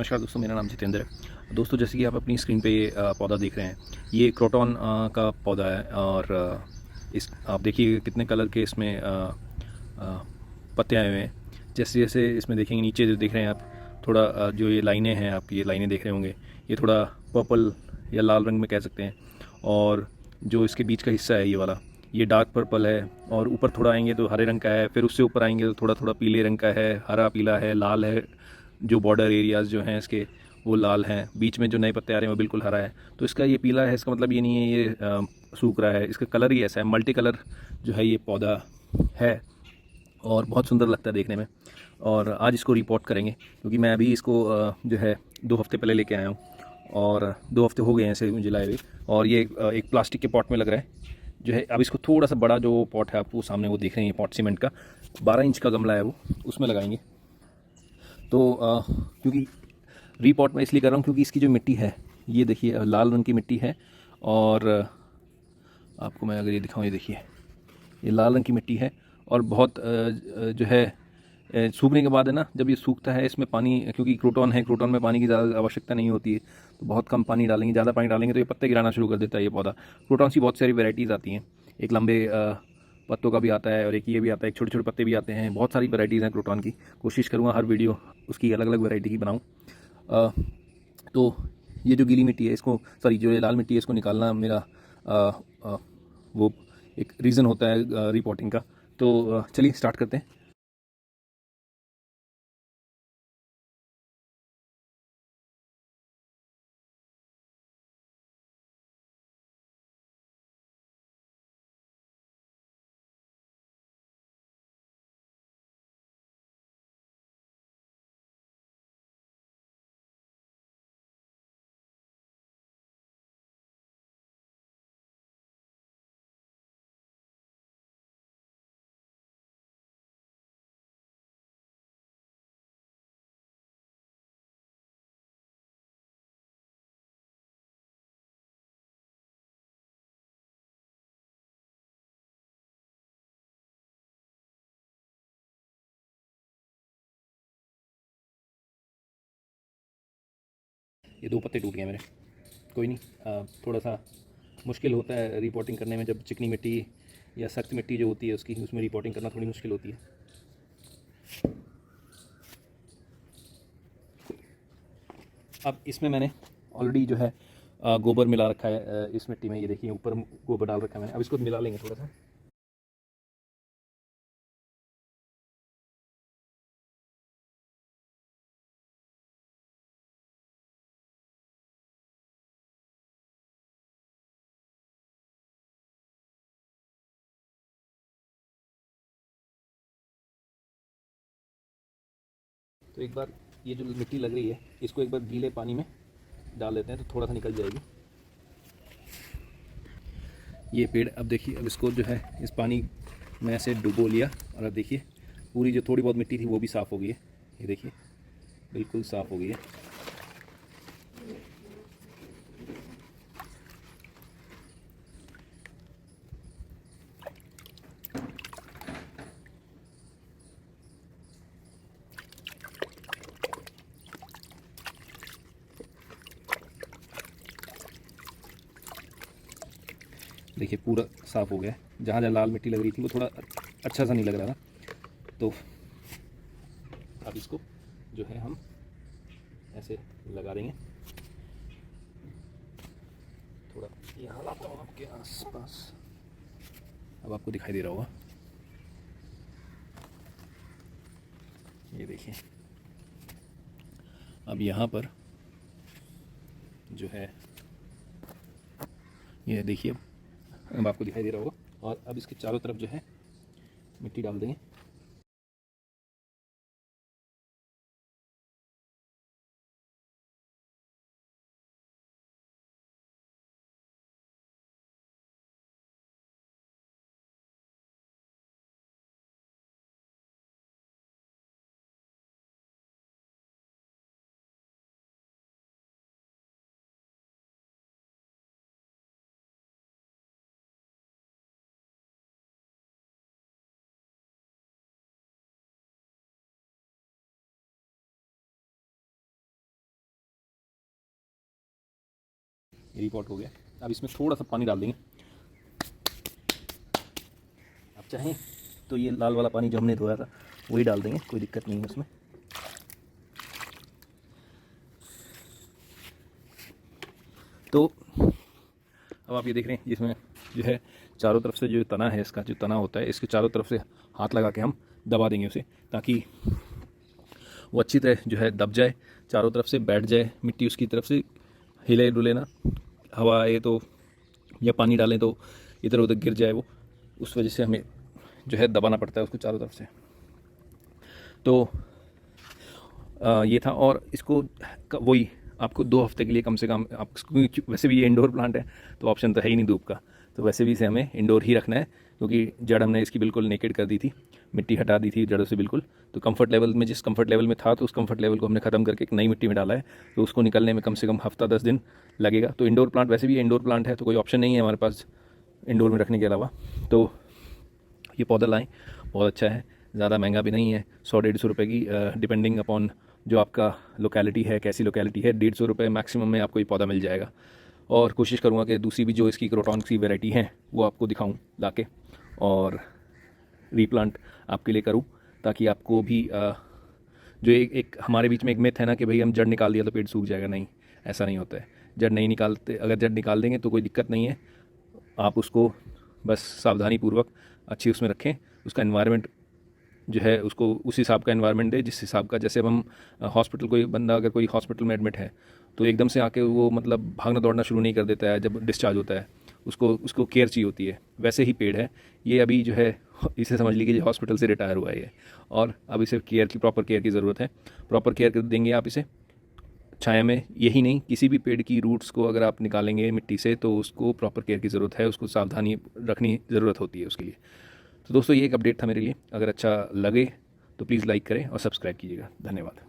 नमस्कार दोस्तों, मेरा नाम जितेंद्र है। दोस्तों, जैसे कि आप अपनी स्क्रीन पे ये पौधा देख रहे हैं, ये क्रोटॉन का पौधा है। और इस आप देखिए कितने कलर के इसमें अ, पत्ते आए हुए हैं। जैसे जैसे इसमें देखेंगे, नीचे जो देख रहे हैं आप, थोड़ा जो ये लाइनें हैं, आप ये लाइनें देख रहे होंगे, ये थोड़ा पर्पल या लाल रंग में कह सकते हैं। और जो इसके बीच का हिस्सा है ये वाला, ये डार्क पर्पल है। और ऊपर थोड़ा आएंगे तो हरे रंग का है, फिर उससे ऊपर आएंगे तो थोड़ा थोड़ा पीले रंग का है, हरा पीला है, लाल है। जो बॉर्डर एरियाज़ जो हैं इसके, वो लाल हैं। बीच में जो नए पत्ते आ रहे हैं वो बिल्कुल हरा है। तो इसका ये पीला है, इसका मतलब ये नहीं है ये सूख रहा है। इसका कलर ही ऐसा है, मल्टी कलर जो है ये पौधा है। और बहुत सुंदर लगता है देखने में। और आज इसको रिपोर्ट करेंगे, क्योंकि मैं अभी इसको जो है 2 हफ्ते पहले लेके आया हूँ। और 2 हफ्ते हो गए हैं इसे मुझे लाए हुए। और ये एक प्लास्टिक के पॉट में लग रहा है जो है। अब इसको थोड़ा सा बड़ा जो पॉट है, आपको सामने वो देख रहे हैं, ये पॉट सीमेंट का 12 इंच का गमला है, वो उसमें लगाएंगे। तो क्योंकि रीपॉट में इसलिए कर रहा हूँ क्योंकि इसकी जो मिट्टी है, ये देखिए लाल रंग की मिट्टी है। और आपको मैं अगर ये दिखाऊँ, ये देखिए ये लाल रंग की मिट्टी है। और बहुत जो है सूखने के बाद है ना, जब ये सूखता है, इसमें पानी, क्योंकि क्रोटॉन है, क्रोटॉन में पानी की ज़्यादा आवश्यकता नहीं होती है, तो बहुत कम पानी डालेंगे। ज़्यादा पानी डालेंगे तो ये पत्ते गिराना शुरू कर देता है ये पौधा। क्रोटॉन की बहुत सारी वेराइटीज़ आती हैं। एक लंबे पत्तों का भी आता है, और एक ये भी आता है, एक छोटे छोटे पत्ते भी आते हैं। बहुत सारी वैराइटीज़ हैं क्रोटॉन की। कोशिश करूँगा हर वीडियो उसकी अलग अलग वैरायटी की बनाऊँ। तो ये जो गीली मिट्टी है इसको, सॉरी जो ये लाल मिट्टी है इसको निकालना मेरा अ, अ, वो एक रीज़न होता है रिपोर्टिंग का। तो चलिए स्टार्ट करते हैं। ये 2 पत्ते टूट गए मेरे। कोई नहीं, थोड़ा सा मुश्किल होता है रिपोर्टिंग करने में, जब चिकनी मिट्टी या सख्त मिट्टी जो होती है उसकी, उसमें रिपोर्टिंग करना थोड़ी मुश्किल होती है। अब इसमें मैंने ऑलरेडी जो है गोबर मिला रखा है इस मिट्टी में। ये देखिए ऊपर गोबर डाल रखा है मैंने। अब इसको मिला लेंगे थोड़ा सा। तो एक बार ये जो मिट्टी लग रही है, इसको एक बार गीले पानी में डाल देते हैं तो थोड़ा सा निकल जाएगी ये पेड़। अब देखिए, अब इसको जो है इस पानी में ऐसे डुबो लिया, और अब देखिए पूरी जो थोड़ी बहुत मिट्टी थी वो भी साफ़ हो गई है। ये देखिए बिल्कुल साफ़ हो गई है। देखिए पूरा साफ़ हो गया है। जहाँ जहाँ लाल मिट्टी लग रही थी वो थोड़ा अच्छा सा नहीं लग रहा था। तो अब इसको जो है हम ऐसे लगा देंगे। थोड़ा यहाँ लाता हूँ आपके आसपास, अब आपको दिखाई दे रहा होगा। ये देखिए, अब यहाँ पर जो है, ये देखिए अब आपको दिखाई दे रहा होगा। और अब इसके चारों तरफ जो है मिट्टी डाल देंगे। ये रिपोर्ट हो गया। अब इसमें थोड़ा सा पानी डाल देंगे। आप चाहें तो ये लाल वाला पानी जो हमने धोया था वही डाल देंगे, कोई दिक्कत नहीं है उसमें। तो अब आप ये देख रहे हैं जिसमें जो है चारों तरफ से जो तना है, इसका जो तना होता है इसके चारों तरफ से हाथ लगा के हम दबा देंगे उसे, ताकि वो अच्छी तरह जो है दब जाए, चारों तरफ से बैठ जाए, मिट्टी उसकी तरफ से हिले डुले ना, हवा आए तो या पानी डालें तो इधर उधर गिर जाए वो, उस वजह से हमें जो है दबाना पड़ता है उसको चारों तरफ से। तो ये था। और इसको वही आपको 2 हफ्ते के लिए कम से कम, आप वैसे भी ये इंडोर प्लांट है तो ऑप्शन तो है ही नहीं धूप का, तो वैसे भी इसे हमें इंडोर ही रखना है, क्योंकि जड़ हमने इसकी बिल्कुल नेकेड कर दी थी, मिट्टी हटा दी थी जड़ों से बिल्कुल। तो कंफर्ट लेवल में, जिस कंफर्ट लेवल में था तो उस कंफर्ट लेवल को हमने ख़त्म करके एक नई मिट्टी में डाला है, तो उसको निकलने में कम से कम हफ्ता 10 दिन लगेगा। तो इंडोर प्लांट, वैसे भी ये इंडोर प्लांट है तो कोई ऑप्शन नहीं है हमारे पास इंडोर में रखने के अलावा। तो ये पौधा लाएँ, बहुत अच्छा है, ज़्यादा महंगा भी नहीं है, 100-150 रुपये की, डिपेंडिंग अपॉन जो आपका लोकेलिटी है, कैसी लोकेलिटी है, 150 रुपये मैक्सिमम में आपको ये पौधा मिल जाएगा। और कोशिश करूँगा कि दूसरी भी जो इसकी क्रोटॉन की वैरायटी हैं वो आपको दिखाऊं लाके, और रीप्लांट आपके लिए करूं, ताकि आपको भी जो एक हमारे बीच में एक मिथ है ना कि भाई हम जड़ निकाल दिया तो पेड़ सूख जाएगा, नहीं, ऐसा नहीं होता है। जड़ नहीं निकालते, अगर जड़ निकाल देंगे तो कोई दिक्कत नहीं है, आप उसको बस सावधानी पूर्वक अच्छी उसमें रखें, उसका एनवायरनमेंट जो है उसको उस हिसाब का एनवायरनमेंट दे जिस हिसाब का, जैसे अब हम हॉस्पिटल, कोई बंदा अगर कोई हॉस्पिटल में एडमिट है तो एकदम से आके वो मतलब भागना दौड़ना शुरू नहीं कर देता है जब डिस्चार्ज होता है, उसको केयर चाहिए होती है। वैसे ही पेड़ है ये, अभी जो है इसे समझ लीजिए हॉस्पिटल से रिटायर हुआ है ये, और अब इसे केयर की, प्रॉपर केयर की ज़रूरत है। प्रॉपर केयर कर देंगे आप इसे छाया में, यही नहीं किसी भी पेड़ की रूट्स को अगर आप निकालेंगे मिट्टी से तो उसको प्रॉपर केयर की ज़रूरत है, उसको सावधानी रखनी ज़रूरत होती है उसके लिए। तो दोस्तों ये एक अपडेट था मेरे लिए, अगर अच्छा लगे तो प्लीज़ लाइक करें और सब्सक्राइब कीजिएगा। धन्यवाद।